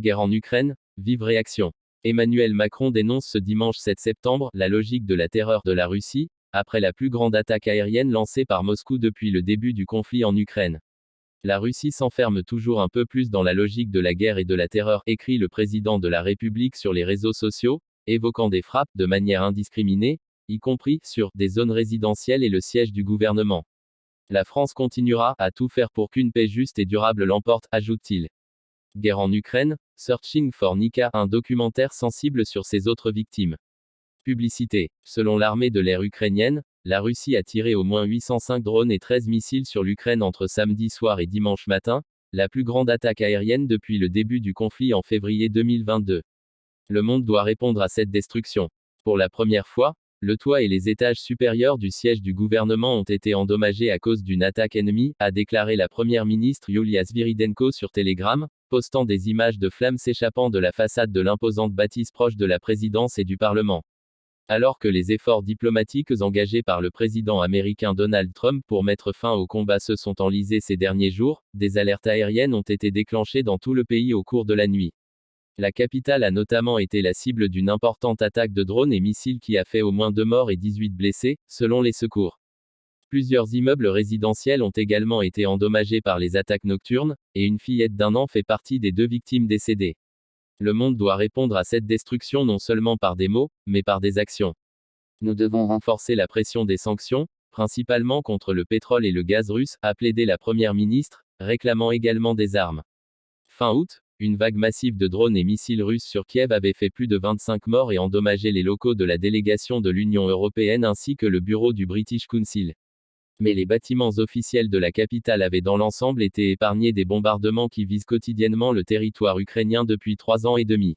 Guerre en Ukraine, vive réaction. Emmanuel Macron dénonce ce dimanche 7 septembre la logique de la terreur de la Russie, après la plus grande attaque aérienne lancée par Moscou depuis le début du conflit en Ukraine. La Russie s'enferme toujours un peu plus dans la logique de la guerre et de la terreur, écrit le président de la République sur les réseaux sociaux, évoquant des frappes de manière indiscriminée, y compris sur des zones résidentielles et le siège du gouvernement. La France continuera à tout faire pour qu'une paix juste et durable l'emporte, ajoute-t-il. Guerre en Ukraine, Searching for Nika, un documentaire sensible sur ses autres victimes. Publicité. Selon l'armée de l'air ukrainienne, la Russie a tiré au moins 805 drones et 13 missiles sur l'Ukraine entre samedi soir et dimanche matin, la plus grande attaque aérienne depuis le début du conflit en février 2022. Le monde doit répondre à cette destruction. Pour la première fois, le toit et les étages supérieurs du siège du gouvernement ont été endommagés à cause d'une attaque ennemie, a déclaré la première ministre Yulia Sviridenko sur Telegram, postant des images de flammes s'échappant de la façade de l'imposante bâtisse proche de la présidence et du Parlement. Alors que les efforts diplomatiques engagés par le président américain Donald Trump pour mettre fin au combat se sont enlisés ces derniers jours, des alertes aériennes ont été déclenchées dans tout le pays au cours de la nuit. La capitale a notamment été la cible d'une importante attaque de drones et missiles qui a fait au moins 2 morts et 18 blessés, selon les secours. Plusieurs immeubles résidentiels ont également été endommagés par les attaques nocturnes, et une fillette d'1 an fait partie des 2 victimes décédées. Le monde doit répondre à cette destruction non seulement par des mots, mais par des actions. Nous devons renforcer la pression des sanctions, principalement contre le pétrole et le gaz russe, a plaidé la première ministre, réclamant également des armes. Fin août, une vague massive de drones et missiles russes sur Kiev avait fait plus de 25 morts et endommagé les locaux de la délégation de l'Union européenne ainsi que le bureau du British Council. Mais les bâtiments officiels de la capitale avaient dans l'ensemble été épargnés des bombardements qui visent quotidiennement le territoire ukrainien depuis 3 ans et demi.